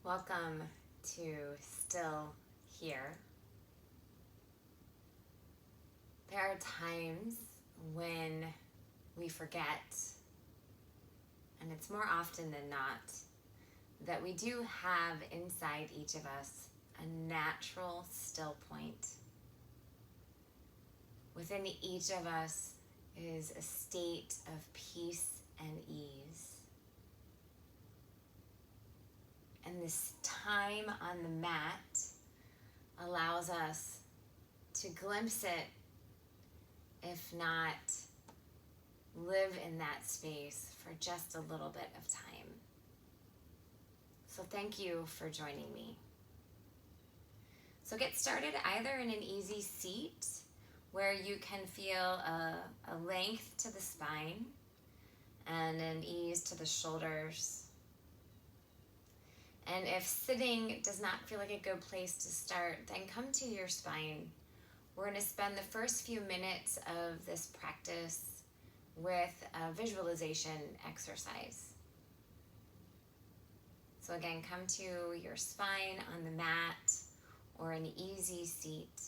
Welcome to Still Here. There are times when we forget, and it's more often than not, that we do have inside each of us a natural still point. Within each of us is a state of peace and ease. And this time on the mat allows us to glimpse it, if not live in that space for just a little bit of time. So thank you for joining me. So get started either in an easy seat where you can feel a length to the spine and an ease to the shoulders. And if sitting does not feel like a good place to start, then come to your spine. We're going to spend the first few minutes of this practice with a visualization exercise. So again, come to your spine on the mat or an easy seat.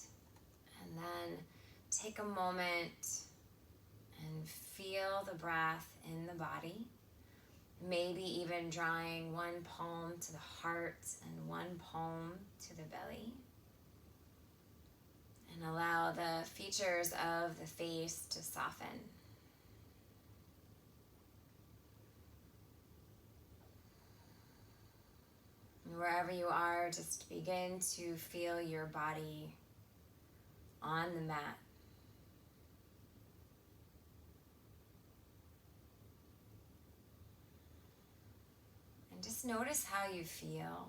And then take a moment and feel the breath in the body. Maybe even drawing one palm to the heart and one palm to the belly. And allow the features of the face to soften. And wherever you are, just begin to feel your body on the mat. Just notice how you feel.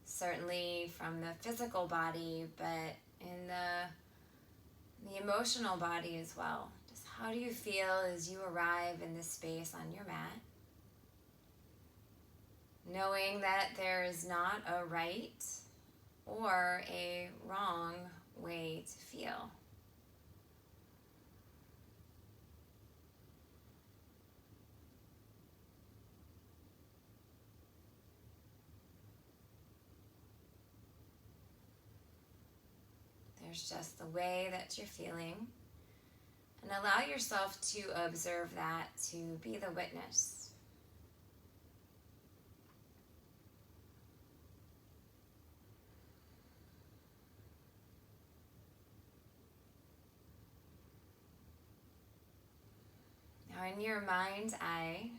Certainly from the physical body, but in the emotional body as well. Just how do you feel as you arrive in this space on your mat? Knowing that there is not a right or a wrong way to feel. There's just the way that you're feeling. And allow yourself to observe that, to be the witness. Now in your mind's eye,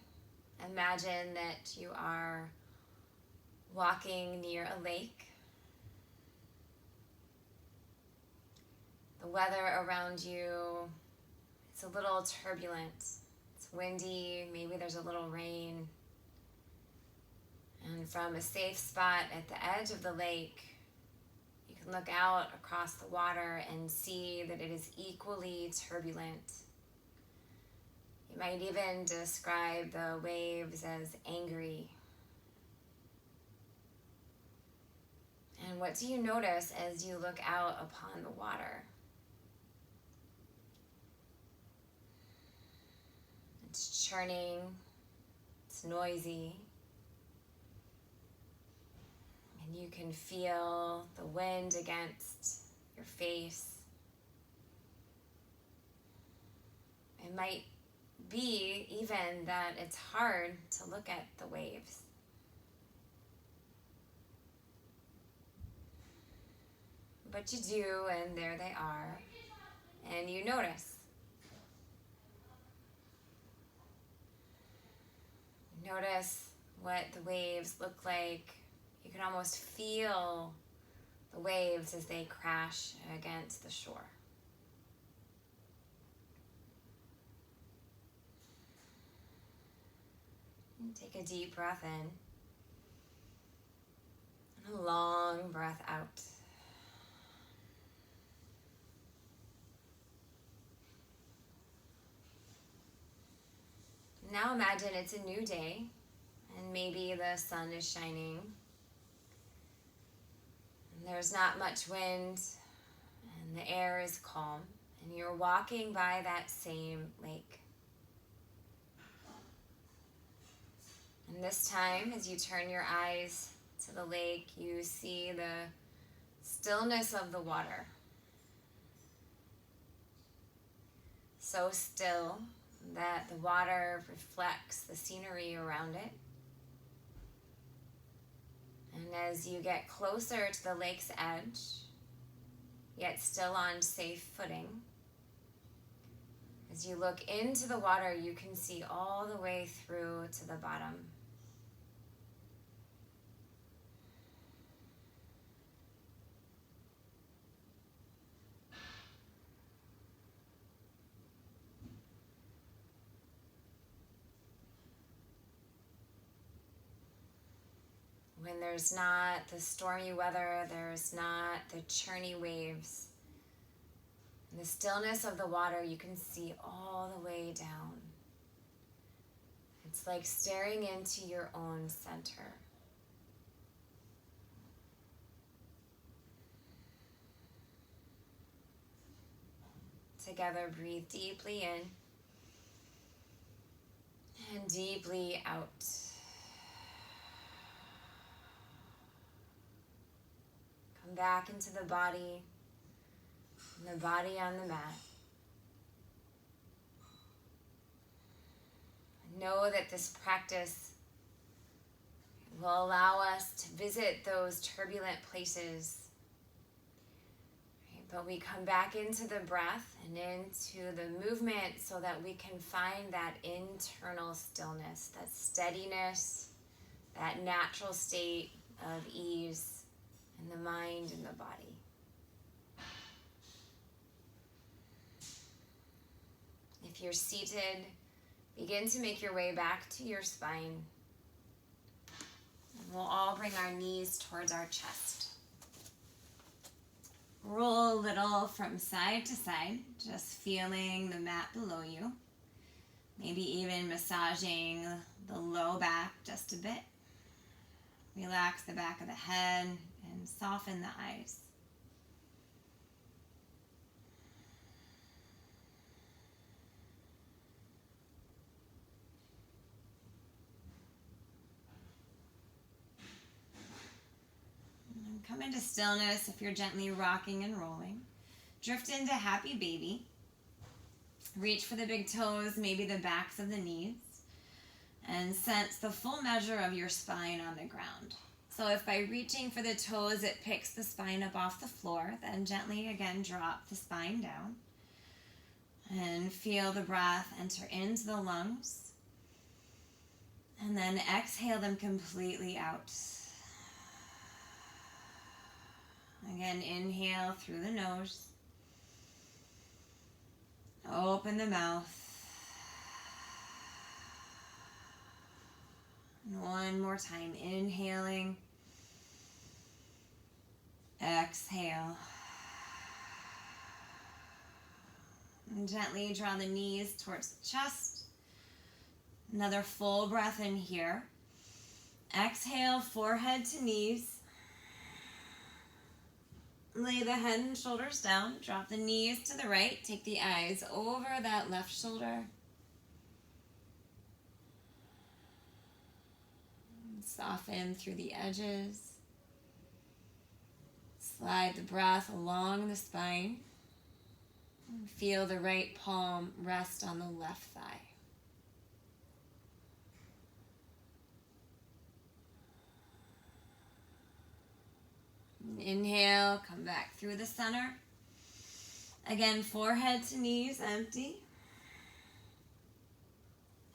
imagine that you are walking near a lake. The weather around you, it's a little turbulent. It's windy, maybe there's a little rain. And from a safe spot at the edge of the lake, you can look out across the water and see that it is equally turbulent. You might even describe the waves as angry. And what do you notice as you look out upon the water? It's churning, it's noisy, and you can feel the wind against your face. It might be even that it's hard to look at the waves. But you do, and there they are, and you notice. Notice what the waves look like. You can almost feel the waves as they crash against the shore. And take a deep breath in and a long breath out. Now imagine it's a new day and maybe the sun is shining. And there's not much wind and the air is calm. And you're walking by that same lake. And this time, as you turn your eyes to the lake, you see the stillness of the water. So still that the water reflects the scenery around it. And as you get closer to the lake's edge, yet still on safe footing, as you look into the water, you can see all the way through to the bottom. When there's not the stormy weather, there's not the churny waves. In the stillness of the water, you can see all the way down. It's like staring into your own center. Together, breathe deeply in and deeply out. Come back into the body, and the body on the mat. Know that this practice will allow us to visit those turbulent places. But we come back into the breath and into the movement so that we can find that internal stillness, that steadiness, that natural state of ease in the mind and the body. If you're seated, begin to make your way back to your spine. And we'll all bring our knees towards our chest. Roll a little from side to side, just feeling the mat below you. Maybe even massaging the low back just a bit. Relax the back of the head and soften the eyes. Come into stillness if you're gently rocking and rolling. Drift into happy baby. Reach for the big toes, maybe the backs of the knees. And sense the full measure of your spine on the ground. So if by reaching for the toes it picks the spine up off the floor, then gently again drop the spine down. And feel the breath enter into the lungs. And then exhale them completely out. Again, inhale through the nose. Open the mouth. And one more time, inhaling. Exhale. And gently draw the knees towards the chest. Another full breath in here. Exhale, forehead to knees. Lay the head and shoulders down. Drop the knees to the right. Take the eyes over that left shoulder. Soften through the edges. Slide the breath along the spine. Feel the right palm rest on the left thigh. Inhale, come back through the center. Again, forehead to knees, empty.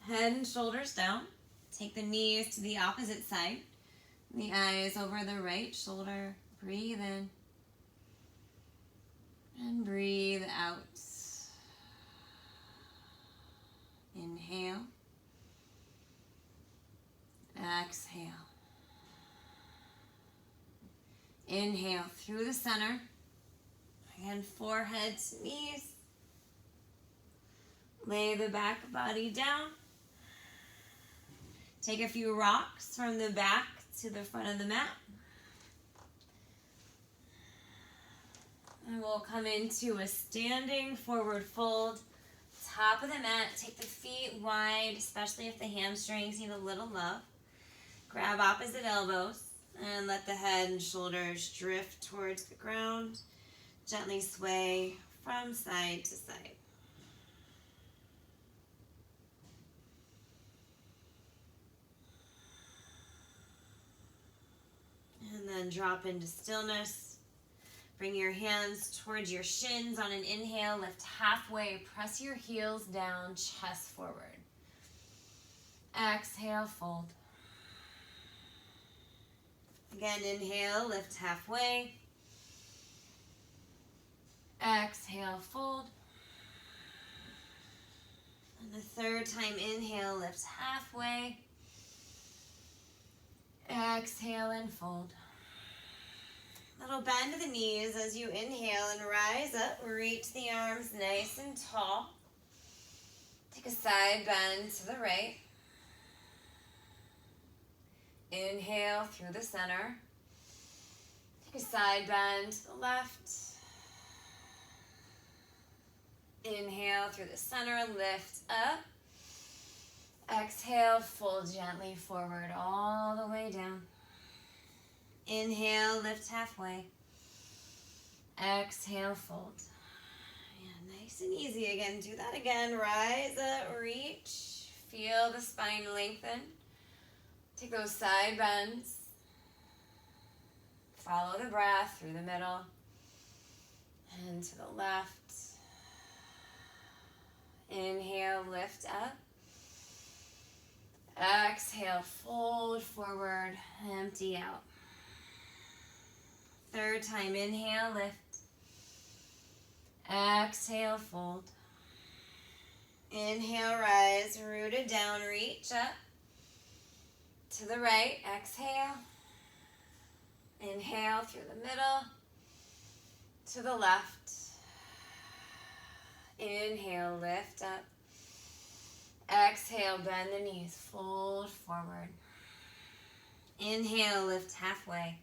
Head and shoulders down. Take the knees to the opposite side. The eyes over the right shoulder. Breathe in. And breathe out. Inhale. Exhale. Inhale through the center. Again, forehead to knees. Lay the back body down. Take a few rocks from the back to the front of the mat. And we'll come into a standing forward fold. Top of the mat, take the feet wide, especially if the hamstrings need a little love. Grab opposite elbows and let the head and shoulders drift towards the ground. Gently sway from side to side. And then drop into stillness. Bring your hands towards your shins on an inhale. Lift halfway. Press your heels down, chest forward. Exhale, fold. Again, inhale, lift halfway. Exhale, fold. And the third time, inhale, lift halfway. Exhale and fold. Little bend to the knees as you inhale and rise up. Reach the arms nice and tall. Take a side bend to the right. Inhale through the center. Take a side bend to the left. Inhale through the center, lift up. Exhale, fold gently forward all the way down. Inhale, lift halfway. Exhale, fold. Yeah, nice and easy again. Do that again. Rise up, reach. Feel the spine lengthen. Take those side bends. Follow the breath through the middle and to the left. Inhale, lift up. Exhale, fold forward, empty out. Third time, inhale, lift. Exhale, fold. Inhale, rise, rooted down, reach up. To the right, exhale. Inhale through the middle. To the left. Inhale, lift up. Exhale, bend the knees, fold forward. Inhale, lift halfway.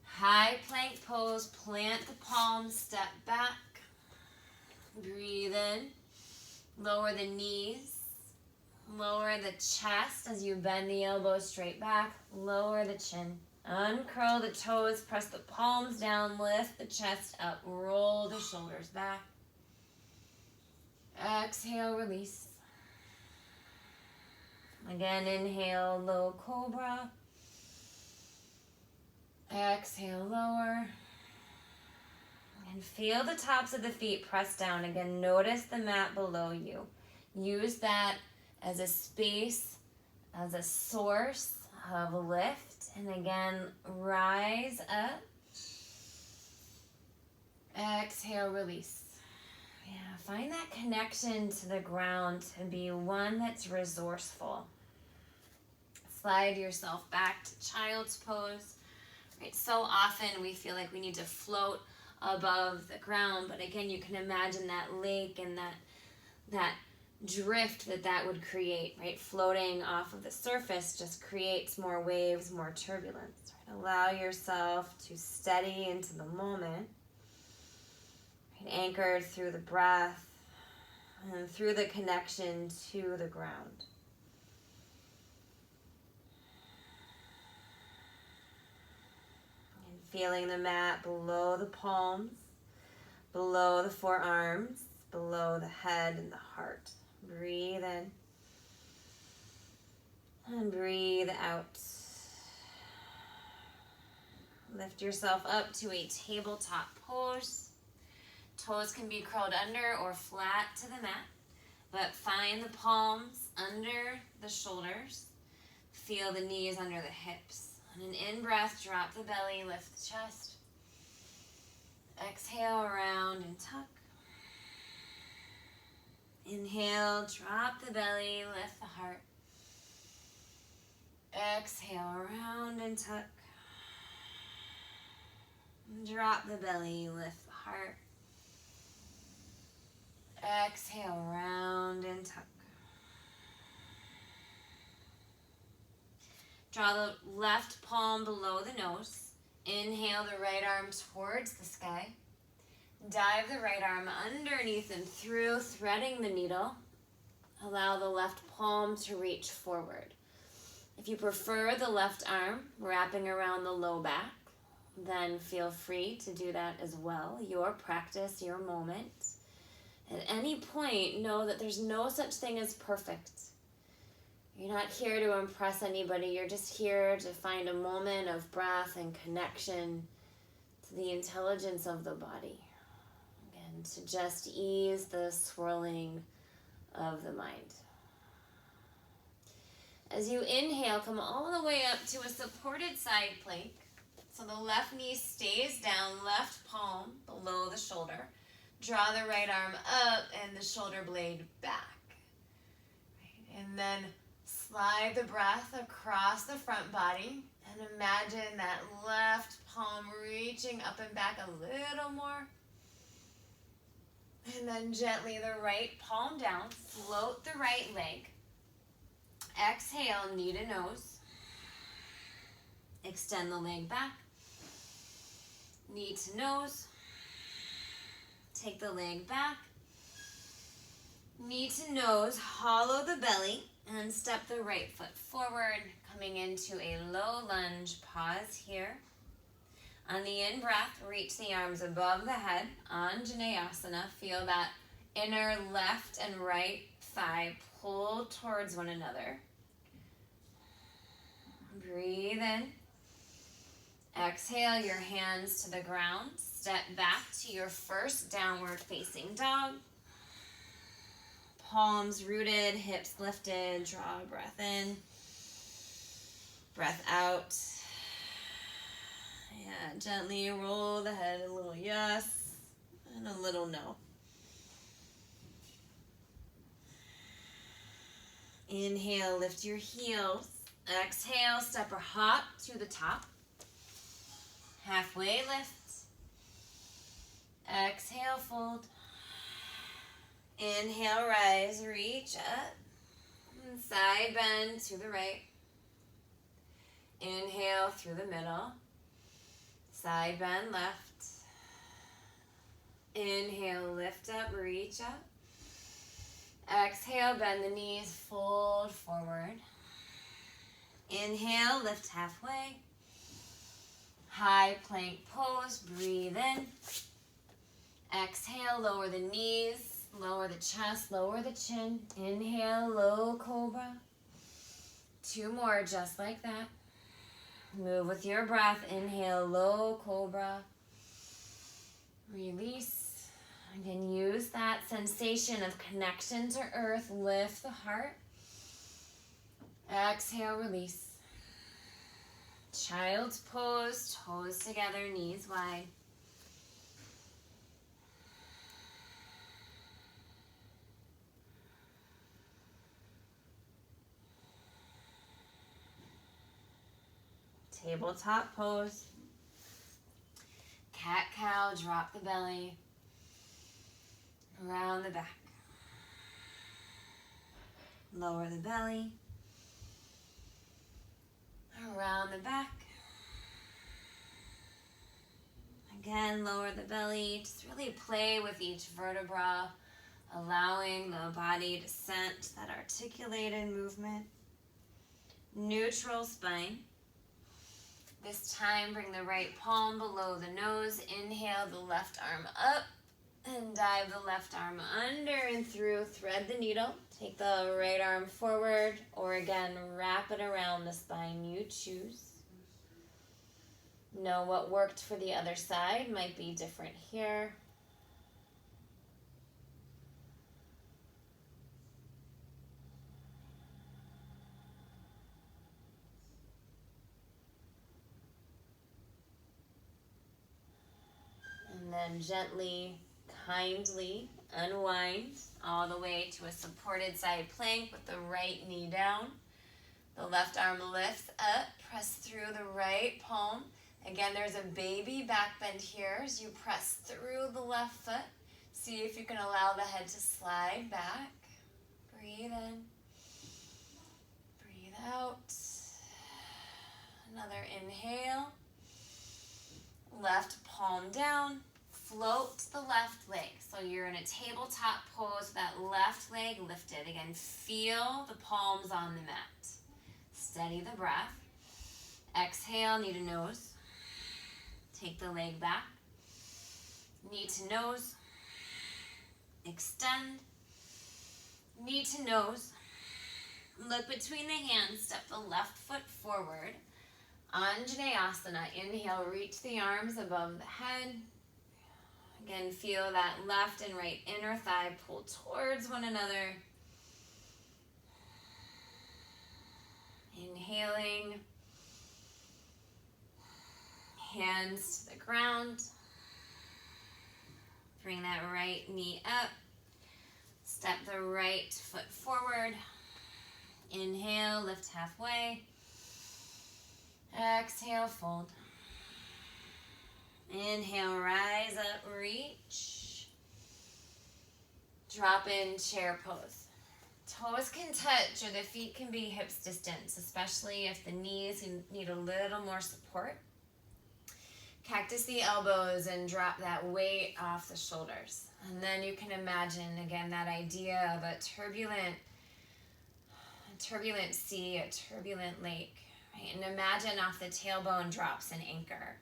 High plank pose, plant the palms, step back. Breathe in, lower the knees. Lower the chest as you bend the elbows straight back. Lower the chin. Uncurl the toes. Press the palms down. Lift the chest up. Roll the shoulders back. Exhale, release. Again, inhale, low cobra. Exhale, lower. And feel the tops of the feet press down. Again, notice the mat below you. Use that as a space, as a source of lift. And again, rise up. Exhale, release. Yeah, find that connection to the ground to be one that's resourceful. Slide yourself back to child's pose. Right? So often we feel like we need to float above the ground, but again, you can imagine that lake and that drift that would create, right? Floating off of the surface just creates more waves, more turbulence. Right? Allow yourself to steady into the moment, right? Anchored through the breath and through the connection to the ground. And feeling the mat below the palms, below the forearms, below the head and the heart. Breathe in and breathe out. Lift yourself up to a tabletop pose. Toes can be curled under or flat to the mat, but find the palms under the shoulders. Feel the knees under the hips. On an in-breath, drop the belly, lift the chest. Exhale, round and tuck. Inhale, drop the belly, lift the heart. Exhale, round and tuck. Drop the belly, lift the heart. Exhale, round and tuck. Draw the left palm below the nose. Inhale the right arm towards the sky. Dive the right arm underneath and through, threading the needle. Allow the left palm to reach forward. If you prefer the left arm wrapping around the low back, then feel free to do that as well. Your practice, your moment. At any point, know that there's no such thing as perfect. You're not here to impress anybody. You're just here to find a moment of breath and connection to the intelligence of the body. Again, to just ease the swirling of the mind. As you inhale, come all the way up to a supported side plank. So the left knee stays down, left palm below the shoulder. Draw the right arm up and the shoulder blade back. Right. And then slide the breath across the front body and imagine that left palm reaching up and back a little more. And then gently the right palm down, float the right leg. Exhale, knee to nose. Extend the leg back. Knee to nose. Take the leg back. Knee to nose, hollow the belly, and step the right foot forward, coming into a low lunge. Pause here. On the in-breath, reach the arms above the head. Anjaneyasana. Feel that inner left and right thigh pull towards one another. Breathe in. Exhale your hands to the ground. Step back to your first downward facing dog. Palms rooted, hips lifted. Draw a breath in. Breath out. Yeah, gently roll the head, a little yes and a little no. Inhale, lift your heels. Exhale, step or hop to the top. Halfway lift. Exhale, fold. Inhale, rise, reach up. And side bend to the right. Inhale through the middle. Side bend left. Inhale, lift up, reach up. Exhale, bend the knees, fold forward. Inhale, lift halfway. High plank pose, breathe in. Exhale, lower the knees, lower the chest, lower the chin. Inhale, low cobra. 2 more just like that. Move with your breath. Inhale, low cobra. Release. Again, use that sensation of connection to earth. Lift the heart. Exhale, release. Child's pose, toes together, knees wide. Tabletop pose. Cat-cow, drop the belly. Around the back. Lower the belly. Around the back. Again, lower the belly. Just really play with each vertebra, allowing the body to sense that articulated movement. Neutral spine. This time, bring the right palm below the nose. Inhale the left arm up and dive the left arm under and through. Thread the needle. Take the right arm forward, or again, wrap it around the spine. You choose. Know what worked for the other side might be different here. And then gently, kindly unwind all the way to a supported side plank with the right knee down. The left arm lifts up, press through the right palm. Again, there's a baby back bend here as you press through the left foot. See if you can allow the head to slide back. Breathe in. Breathe out. Another inhale. Left palm down. Float the left leg. So you're in a tabletop pose, that left leg lifted. Again, feel the palms on the mat. steady the breath. Exhale, knee to nose. Take the leg back. Knee to nose. Extend. Knee to nose. Look between the hands. Step the left foot forward. Anjaneyasana. Inhale, reach the arms above the head. Again, feel that left and right inner thigh pull towards one another. Inhaling. Hands to the ground. Bring that right knee up. Step the right foot forward. Inhale, lift halfway. Exhale, fold. Inhale, rise up, reach. Drop in, chair pose. Toes can touch or the feet can be hips distance, especially if the knees need a little more support. Cactus the elbows and drop that weight off the shoulders. And then you can imagine, again, that idea of a turbulent sea, a turbulent lake. Right? And imagine off the tailbone drops an anchor.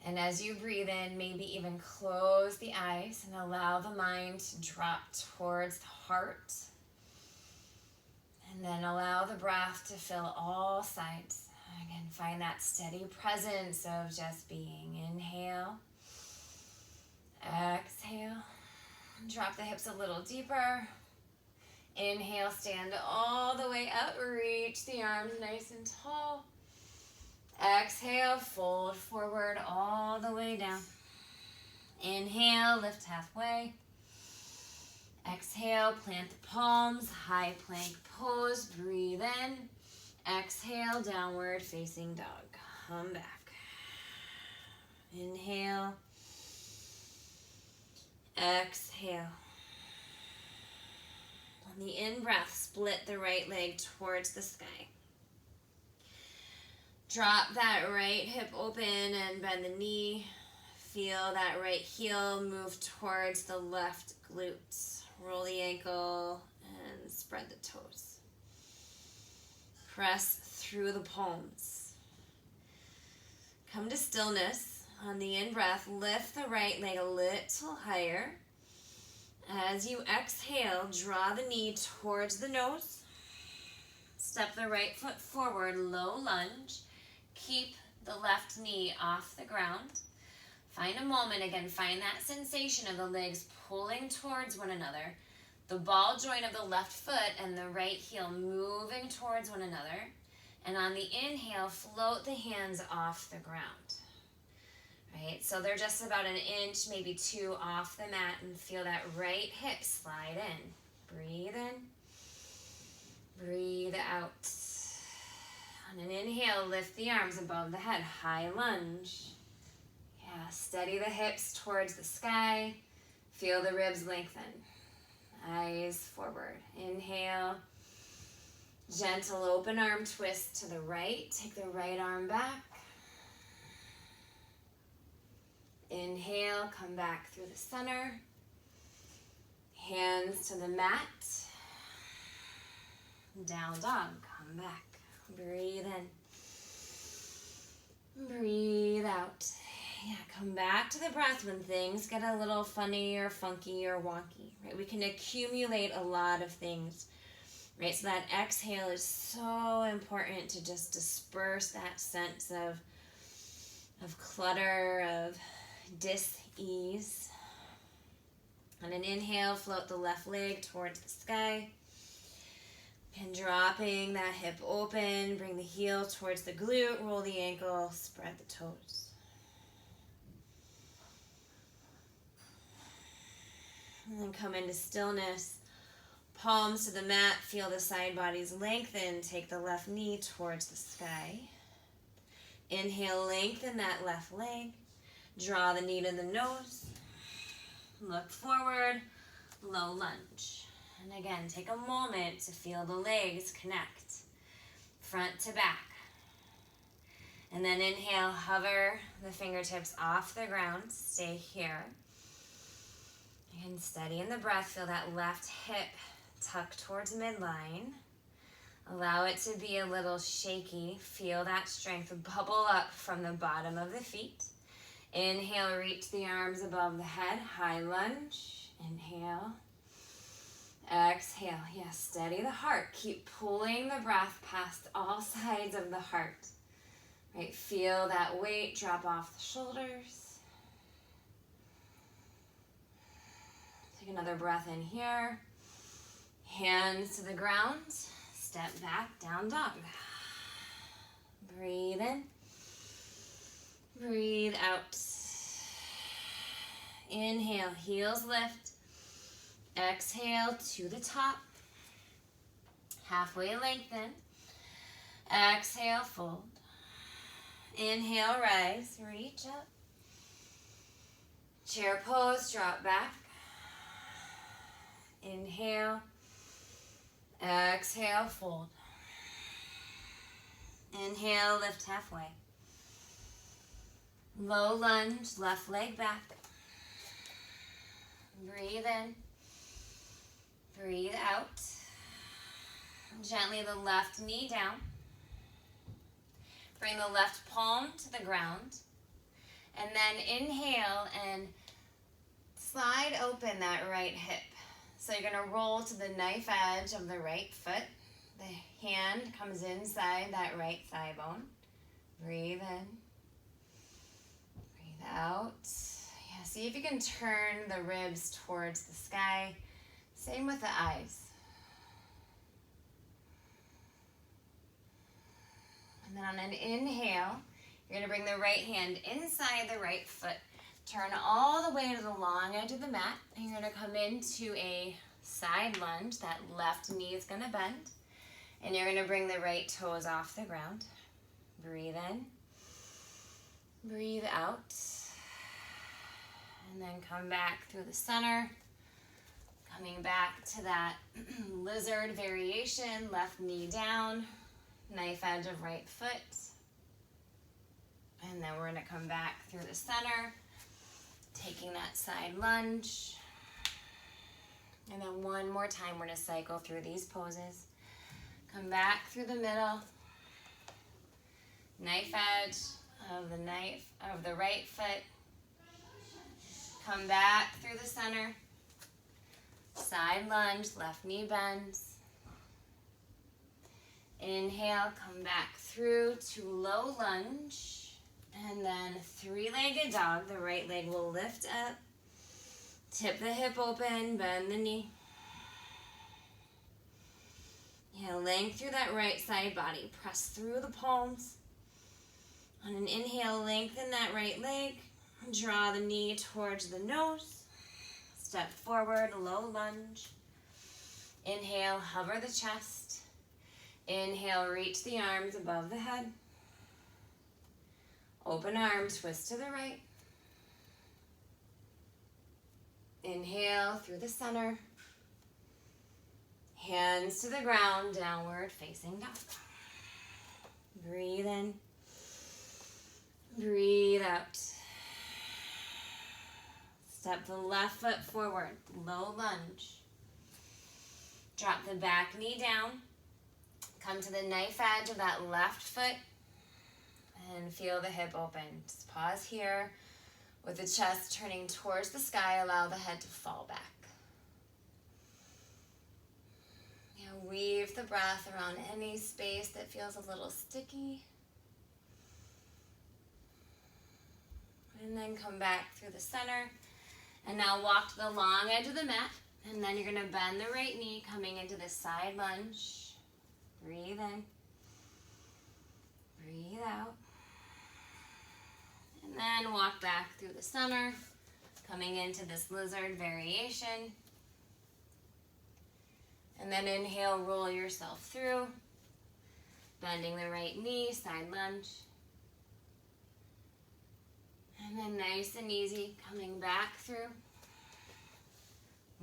And as you breathe in, maybe even close the eyes and allow the mind to drop towards the heart. And then allow the breath to fill all sides. Again, find that steady presence of just being. Inhale. Exhale. Drop the hips a little deeper. Inhale, stand all the way up. Reach the arms nice and tall. Exhale, fold forward all the way down. Inhale, lift halfway. Exhale, plant the palms, high plank pose. Breathe in. Exhale, downward facing dog. Come back. Inhale. Exhale. On the in-breath, split the right leg towards the sky. Drop that right hip open and bend the knee. Feel that right heel move towards the left glutes. Roll the ankle and spread the toes. Press through the palms. Come to stillness. On the in-breath, lift the right leg a little higher. As you exhale, draw the knee towards the nose. Step the right foot forward, low lunge. Keep the left knee off the ground. Find a moment, again, find that sensation of the legs pulling towards one another. The ball joint of the left foot and the right heel moving towards one another. And on the inhale, float the hands off the ground. Right, so they're just about an inch, maybe two off the mat, and feel that right hip slide in. Breathe in. Breathe out. On an inhale, lift the arms above the head, high lunge. Yeah, steady the hips towards the sky. Feel the ribs lengthen. Eyes forward. Inhale. Gentle open arm twist to the right. Take the right arm back. Inhale, come back through the center. Hands to the mat. Down dog, come back. Breathe in. Breathe out. Yeah, come back to the breath when things get a little funny or funky or wonky, right? We can accumulate a lot of things, right? So that exhale is so important to just disperse that sense of clutter, of dis-ease. On an inhale, float the left leg towards the sky. And dropping that hip open, bring the heel towards the glute, roll the ankle, spread the toes. And then come into stillness. Palms to the mat, feel the side bodies lengthen. Take the left knee towards the sky. Inhale, lengthen that left leg. Draw the knee to the nose. Look forward, low lunge. And again, take a moment to feel the legs connect, front to back. And then inhale, hover the fingertips off the ground. Stay here. And steady in the breath, feel that left hip tuck towards midline. Allow it to be a little shaky. Feel that strength bubble up from the bottom of the feet. Inhale, reach the arms above the head, high lunge. Inhale. Exhale. Yes, steady the heart. Keep pulling the breath past all sides of the heart. Right, feel that weight drop off the shoulders. Take another breath in here. Hands to the ground. Step back, down dog. Breathe in. Breathe out. Inhale, heels lift. Exhale to the top. Halfway lengthen. Exhale, fold. Inhale, rise, reach up. Chair pose, drop back. Inhale. Exhale, fold. Inhale, lift halfway. Low lunge, left leg back. Breathe in. Breathe out. Gently the left knee down. Bring the left palm to the ground. And then inhale and slide open that right hip. So you're going to roll to the knife edge of the right foot. The hand comes inside that right thigh bone. Breathe in. Breathe out. Yeah, see if you can turn the ribs towards the sky. Same with the eyes. And then on an inhale, you're going to bring the right hand inside the right foot. Turn all the way to the long edge of the mat. And you're going to come into a side lunge. That left knee is going to bend. And you're going to bring the right toes off the ground. Breathe in. Breathe out. And then come back through the center. Coming back to that lizard variation. Left knee down. Knife edge of right foot. And then we're going to come back through the center. Taking that side lunge. And then one more time, we're going to cycle through these poses. Come back through the middle. Knife edge of the right foot. Come back through the center. Side lunge, left knee bends. Inhale, come back through to low lunge. And then three-legged dog. The right leg will lift up. Tip the hip open, bend the knee. Yeah, length through that right side body. Press through the palms. On an inhale, lengthen that right leg. Draw the knee towards the nose. Step forward, low lunge. Inhale, hover the chest. Inhale, reach the arms above the head. Open arm, twist to the right. Inhale through the center. Hands to the ground, downward facing dog. Breathe in. Breathe out. Step the left foot forward, low lunge. Drop the back knee down. Come to the knife edge of that left foot. And feel the hip open. Just pause here. With the chest turning towards the sky, allow the head to fall back. Weave the breath around any space that feels a little sticky. And then come back through the center. And now walk to the long edge of the mat. And then you're going to bend the right knee, coming into the side lunge. Breathe in. Breathe out. And then walk back through the center, coming into this lizard variation. And then inhale, roll yourself through, bending the right knee, side lunge. And then nice and easy, coming back through,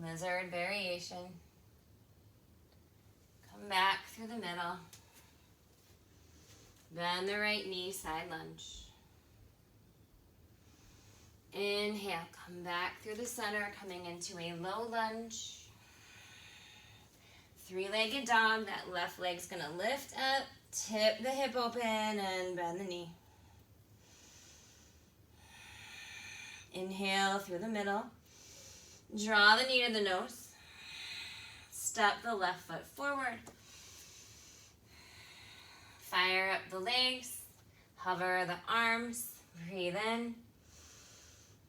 lizard variation. Come back through the middle. Bend the right knee, side lunge. Inhale, come back through the center, coming into a low lunge. Three-legged dog. That left leg's gonna lift up, tip the hip open, and bend the knee. Inhale through the middle. Draw the knee to the nose. Step the left foot forward. Fire up the legs. Hover the arms. Breathe in.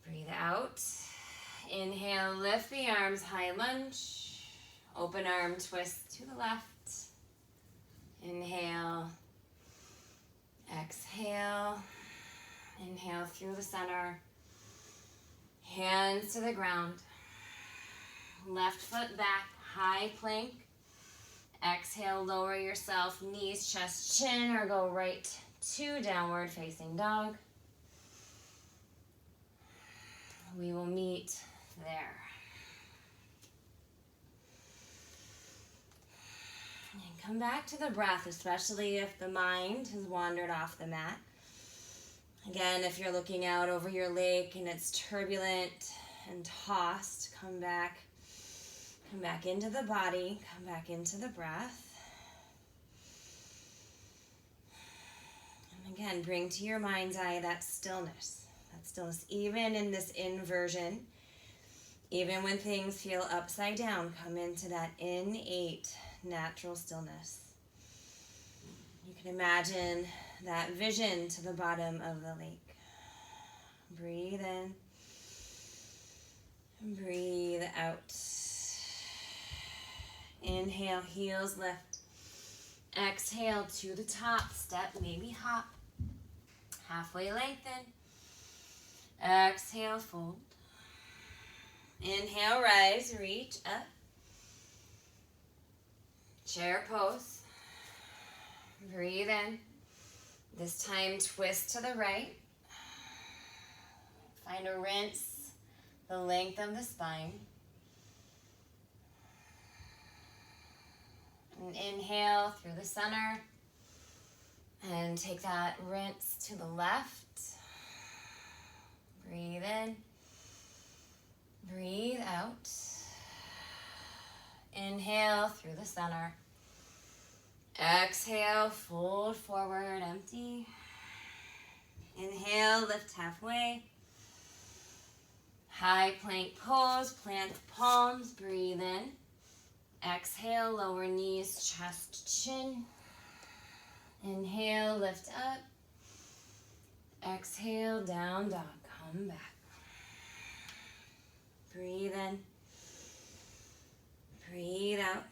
Breathe out. Inhale, lift the arms, high lunge. Open arm twist to the left. Inhale. Exhale. Inhale through the center. Hands to the ground. Left foot back, high plank. Exhale, lower yourself, knees, chest, chin, or go right to downward facing dog. We will meet there. And come back to the breath, especially if the mind has wandered off the mat. Again, if you're looking out over your lake and it's turbulent and tossed, come back into the body, come back into the breath. And again, bring to your mind's eye that stillness. That stillness, even in this inversion, even when things feel upside down, come into that innate, natural stillness. You can imagine that vision to the bottom of the lake. Breathe in and breathe out. Inhale, heels lift. Exhale to the top, step, maybe hop. Halfway lengthen. Exhale, fold. Inhale, rise, reach up. Chair pose. Breathe in. This time, twist to the right. Find a rinse the length of the spine. And inhale through the center. And take that rinse to the left. Breathe in. Breathe out. Inhale through the center. Exhale, fold forward, empty. Inhale, lift halfway. High plank pose, plant the palms, breathe in. Exhale, lower knees, chest, chin. Inhale, lift up. Exhale, down dog, come back. Breathe in. Breathe out.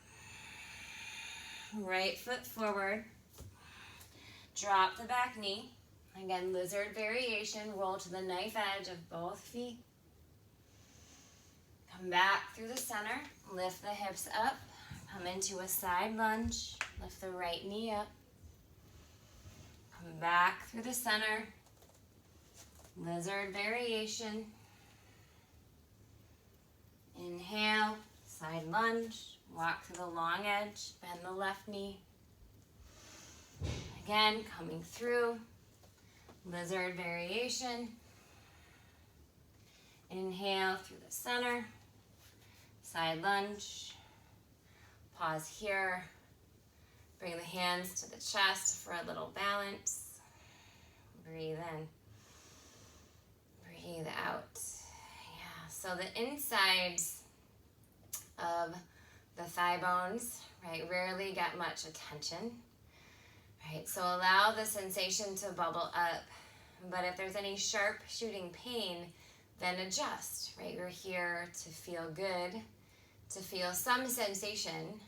Right foot forward. Drop the back knee. Again, lizard variation. Roll to the knife edge of both feet. Come back through the center. Lift the hips up. Come into a side lunge. Lift the right knee up. Come back through the center. Lizard variation. Inhale, side lunge. Walk to the long edge. Bend the left knee. Again, coming through. Lizard variation. Inhale through the center. Side lunge. Pause here. Bring the hands to the chest for a little balance. Breathe in. Breathe out. Yeah, so the insides of the thigh bones, right, rarely get much attention, right? So allow the sensation to bubble up. But if there's any sharp shooting pain, then adjust, right? We're here to feel good, to feel some sensation,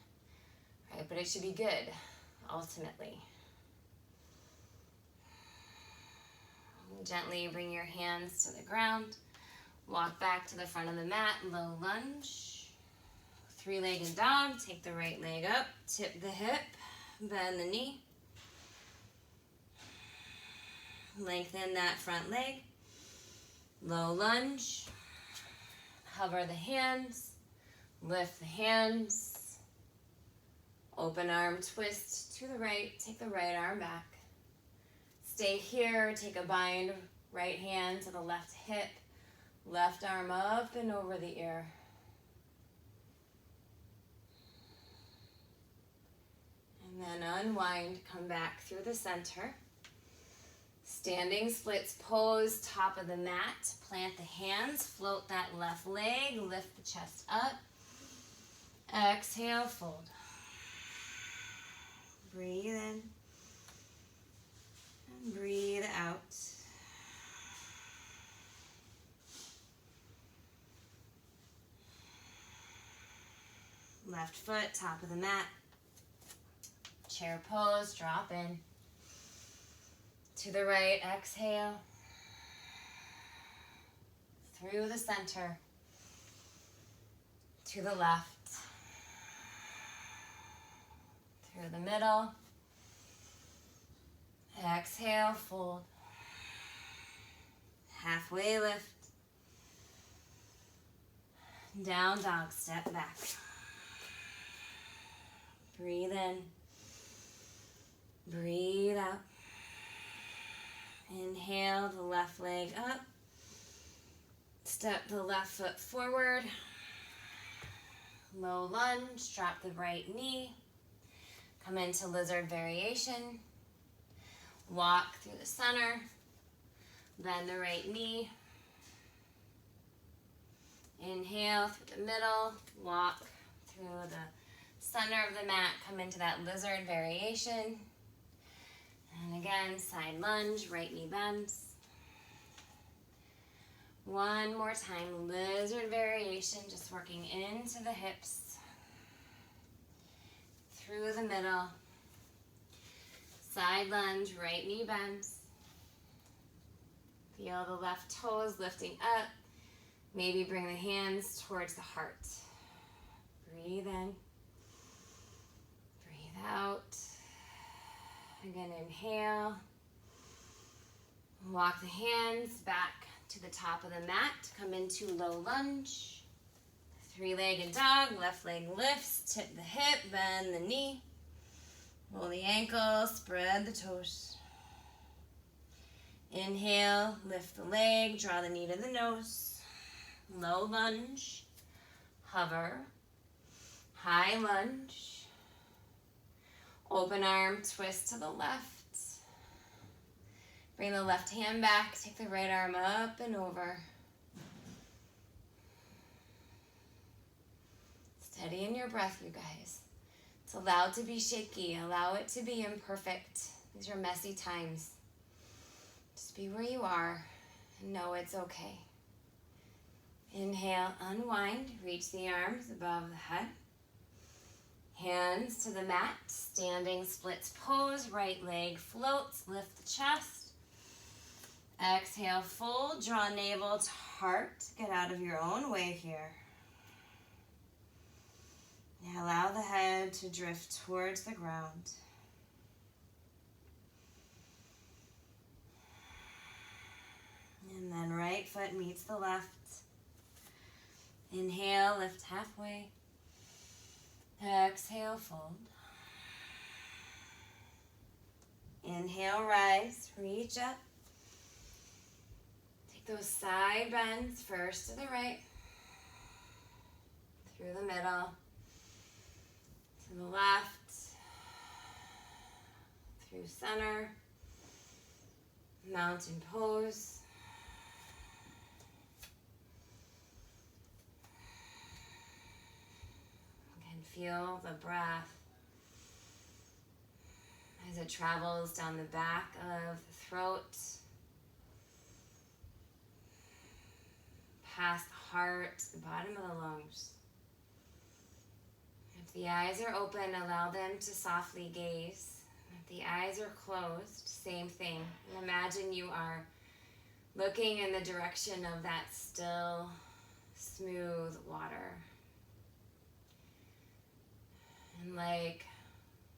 right? But it should be good, ultimately. Gently bring your hands to the ground. Walk back to the front of the mat, low lunge. Three-legged dog, take the right leg up, tip the hip, bend the knee. Lengthen that front leg. Low lunge. Hover the hands. Lift the hands. Open arm twist to the right. Take the right arm back. Stay here. Take a bind. Right hand to the left hip. Left arm up and over the ear. And then unwind, come back through the center. Standing splits pose, top of the mat. Plant the hands, float that left leg, lift the chest up. Exhale, fold. Breathe in and breathe out. Left foot, top of the mat. Chair pose, drop in. To the right, exhale. Through the center. To the left. Through the middle. Exhale, fold. Halfway lift. Down dog, step back. Breathe in. Breathe out. Inhale the left leg up. Step the left foot forward. Low lunge, drop the right knee. Come into lizard variation. Walk through the center. Bend the right knee. Inhale through the middle. Walk through the center of the mat. Come into that lizard variation. And again, side lunge, right knee bends. One more time, lizard variation, just working into the hips. Through the middle. Side lunge, right knee bends. Feel the left toes lifting up. Maybe bring the hands towards the heart. Breathe in. Breathe out. Again, inhale. Walk the hands back to the top of the mat. Come into low lunge. Three-legged dog. Left leg lifts. Tip the hip. Bend the knee. Roll the ankle. Spread the toes. Inhale. Lift the leg. Draw the knee to the nose. Low lunge. Hover. High lunge. Open arm, twist to the left. Bring the left hand back, take the right arm up and over. Steady in your breath, you guys. It's allowed to be shaky, allow it to be imperfect. These are messy times. Just be where you are and know it's okay. Inhale, unwind, reach the arms above the head. Hands to the mat, standing splits pose, right leg floats, lift the chest. Exhale, fold, draw navel to heart. Get out of your own way here. Now allow the head to drift towards the ground. And then right foot meets the left. Inhale, lift halfway. Exhale, fold. Inhale, rise, reach up. Take those side bends first to the right, through the middle, to the left, through center, mountain pose. Feel the breath as it travels down the back of the throat, past the heart, the bottom of the lungs. If the eyes are open, allow them to softly gaze. If the eyes are closed, same thing. And imagine you are looking in the direction of that still, smooth water. And like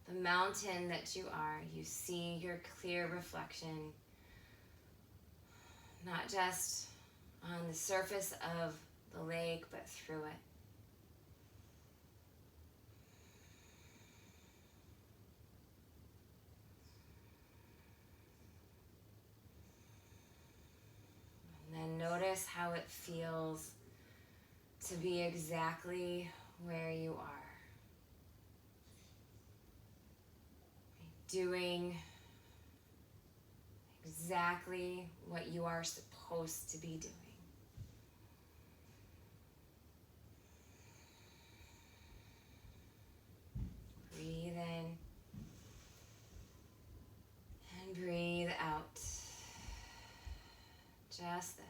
the mountain that you are, you see your clear reflection, not just on the surface of the lake, but through it. And then notice how it feels to be exactly where you are. doing exactly what you are supposed to be doing. Breathe in and breathe out. Just this.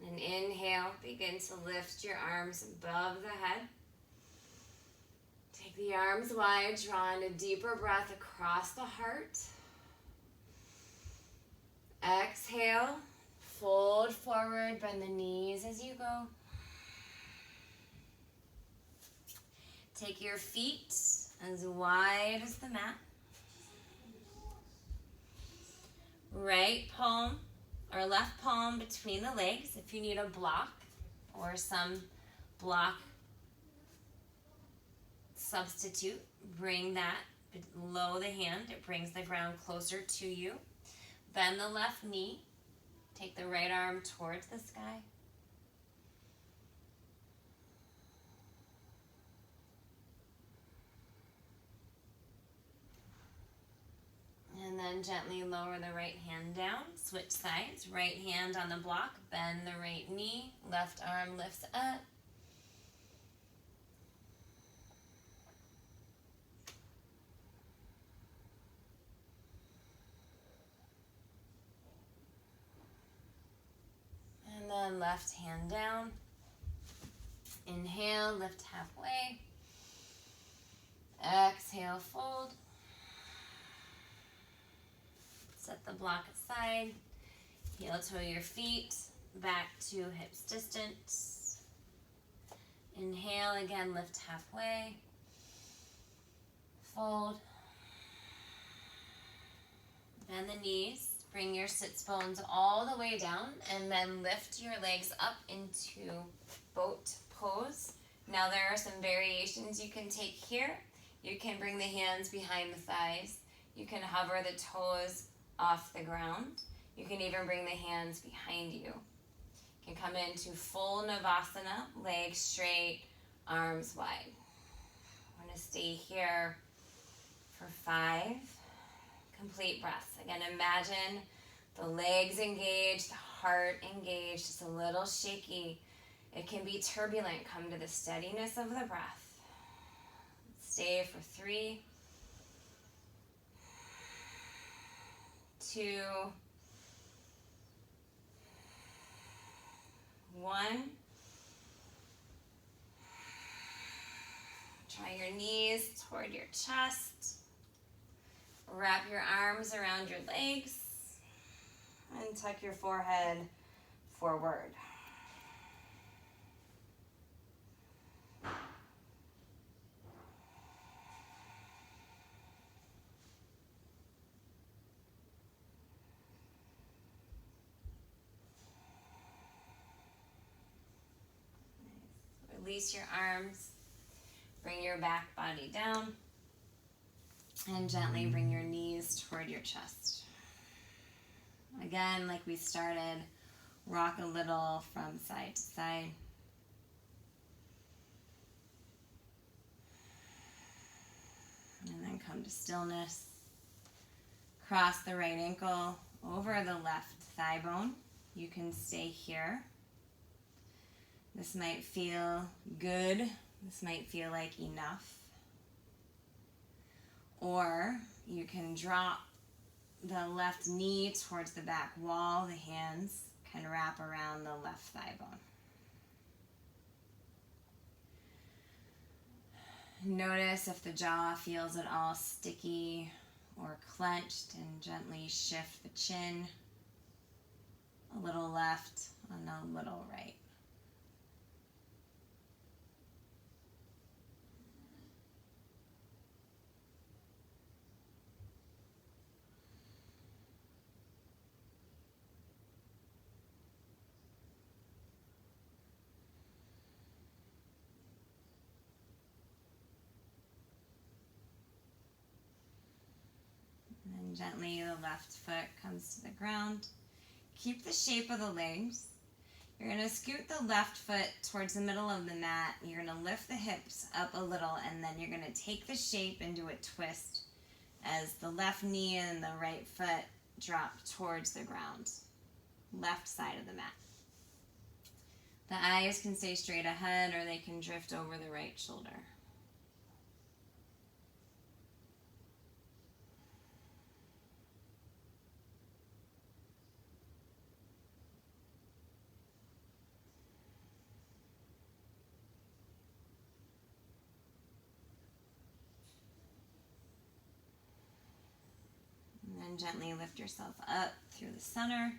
And inhale, begin to lift your arms above the head. Take the arms wide, draw in a deeper breath across the heart. Exhale, fold forward, bend the knees as you go. Take your feet as wide as the mat. Right palm or left palm between the legs if you need a block or some block substitute. Bring that below the hand. It brings the ground closer to you. Bend the left knee. Take the right arm towards the sky. And then gently lower the right hand down. Switch sides. Right hand on the block. Bend the right knee. Left arm lifts up. And then left hand down. Inhale, lift halfway. Exhale, fold. Set the block aside. Heel toe your feet back to hips distance. Inhale, again, lift halfway. Fold. Bend the knees. Bring your sits bones all the way down and then lift your legs up into boat pose. Now there are some variations you can take here. You can bring the hands behind the thighs. You can hover the toes off the ground. You can even bring the hands behind you. You can come into full Navasana, legs straight, arms wide. I'm going to stay here for 5 complete breaths. Again, imagine the legs engaged, the heart engaged, just a little shaky. It can be turbulent. Come to the steadiness of the breath. Stay for 3, 2, 1. Draw your knees toward your chest. Wrap your arms around your legs and tuck your forehead forward. Release your arms, bring your back body down, and gently bring your knees toward your chest. Again, like we started, rock a little from side to side. And then come to stillness. Cross the right ankle over the left thigh bone. You can stay here. This might feel good. This might feel like enough. Or you can drop the left knee towards the back wall. The hands can wrap around the left thigh bone. Notice if the jaw feels at all sticky or clenched, and gently shift the chin a little left and a little right. And gently the left foot comes to the ground. Keep the shape of the legs. You're going to scoot the left foot towards the middle of the mat. You're going to lift the hips up a little, and then you're going to take the shape and do a twist as the left knee and the right foot drop towards the ground. Left side of the mat. The eyes can stay straight ahead, or they can drift over the right shoulder. And then gently lift yourself up through the center.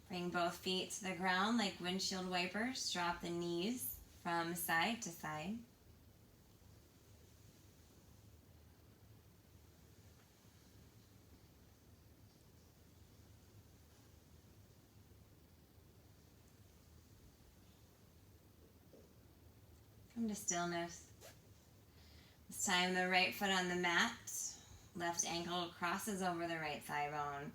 Bring both feet to the ground like windshield wipers. Drop the knees from side to side. Come to stillness. This time the right foot on the mat. Left ankle crosses over the right thigh bone.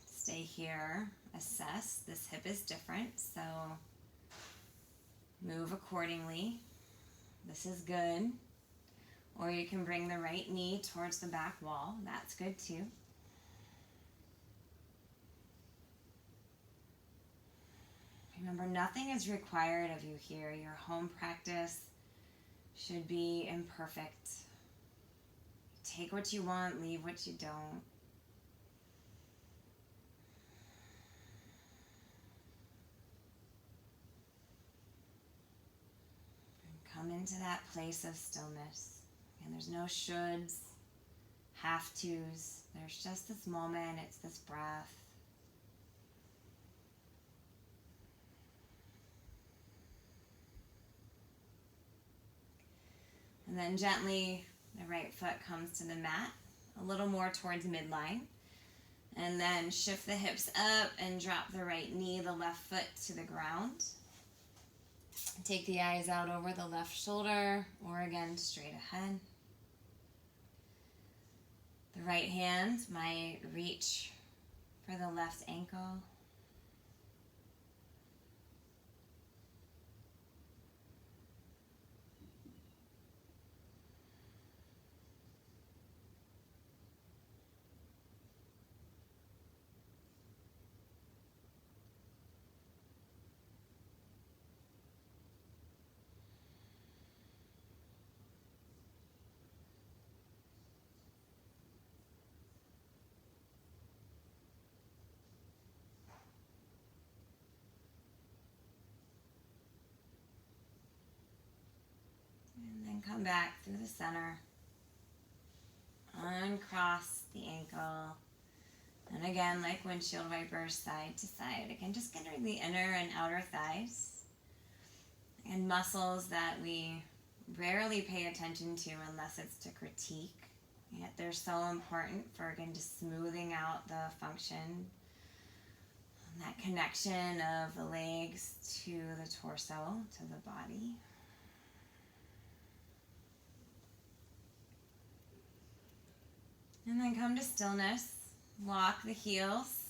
Stay here. Assess. This hip is different, so move accordingly. This is good. Or you can bring the right knee towards the back wall. That's good too. Remember, nothing is required of you here. Your home practice should be imperfect. Take what you want, leave what you don't. And come into that place of stillness. And there's no shoulds, have-tos. There's just this moment, it's this breath. And then gently, the right foot comes to the mat, a little more towards midline. And then shift the hips up and drop the right knee, the left foot to the ground. Take the eyes out over the left shoulder, or again, straight ahead. The right hand might reach for the left ankle. Come back through the center. Uncross the ankle. And again, like windshield wipers, side to side. Again, just getting the inner and outer thighs. And muscles that we rarely pay attention to unless it's to critique. Yet they're so important for, again, just smoothing out the function. And that connection of the legs to the torso, to the body. And then come to stillness. Walk the heels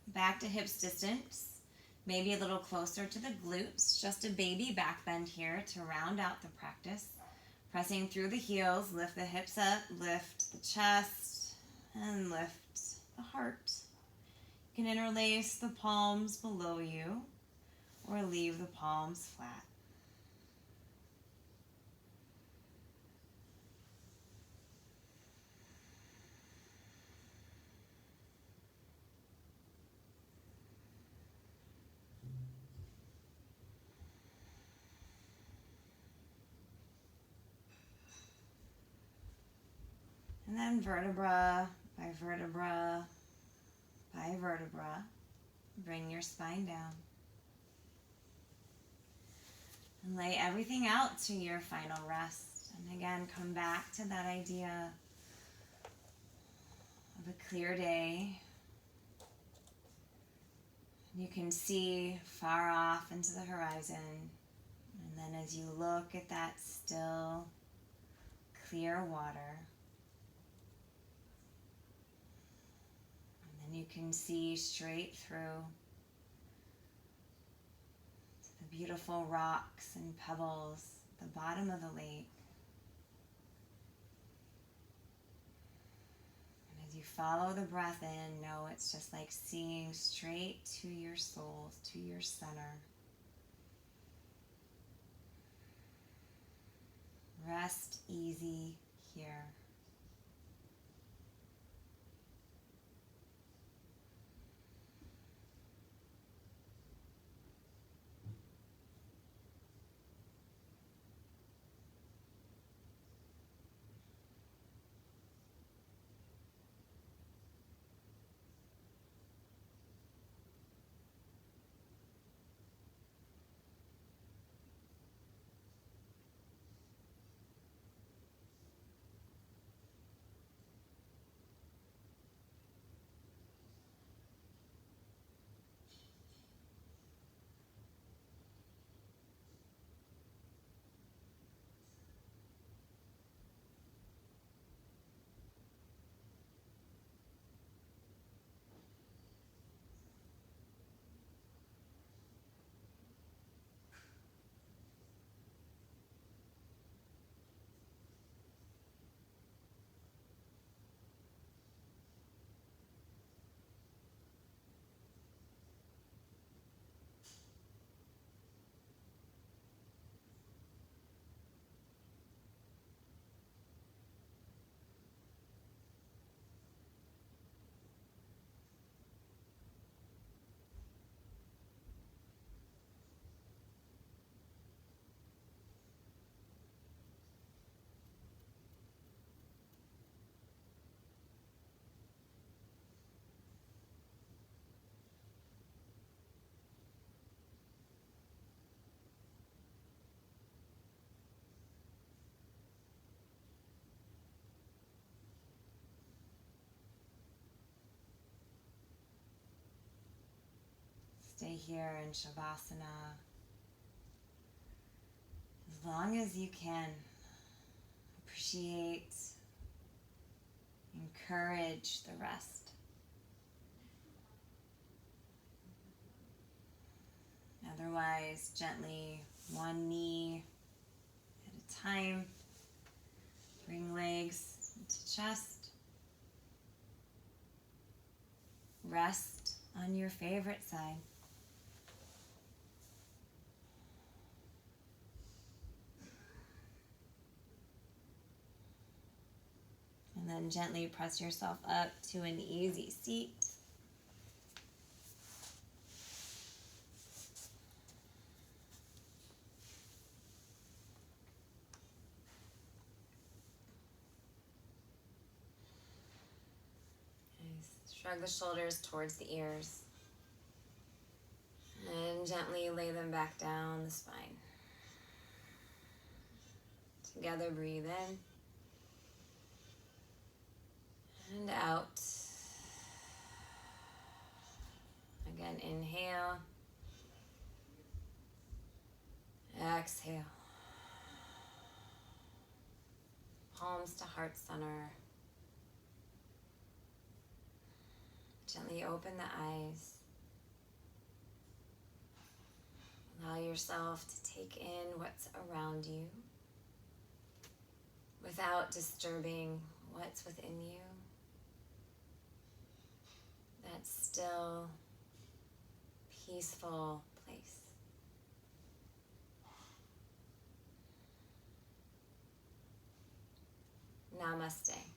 back to hips distance. Maybe a little closer to the glutes. Just a baby back bend here to round out the practice. Pressing through the heels, lift the hips up, lift the chest, and lift the heart. You can interlace the palms below you or leave the palms flat. And then vertebra by vertebra by vertebra, bring your spine down. And lay everything out to your final rest. And again, come back to that idea of a clear day. You can see far off into the horizon. And then as you look at that still, clear water. And then you can see straight through to the beautiful rocks and pebbles at the bottom of the lake. And as you follow the breath in, know it's just like seeing straight to your soul, to your center. Rest easy here. Stay here in Shavasana as long as you can. Appreciate, encourage the rest. Otherwise, gently, one knee at a time. Bring legs to chest. Rest on your favorite side. And then gently press yourself up to an easy seat. Shrug the shoulders towards the ears. And gently lay them back down the spine. Together, breathe in. And out. Again, inhale. Exhale. Palms to heart center. Gently open the eyes. Allow yourself to take in what's around you without disturbing what's within you. That still, peaceful place. Namaste.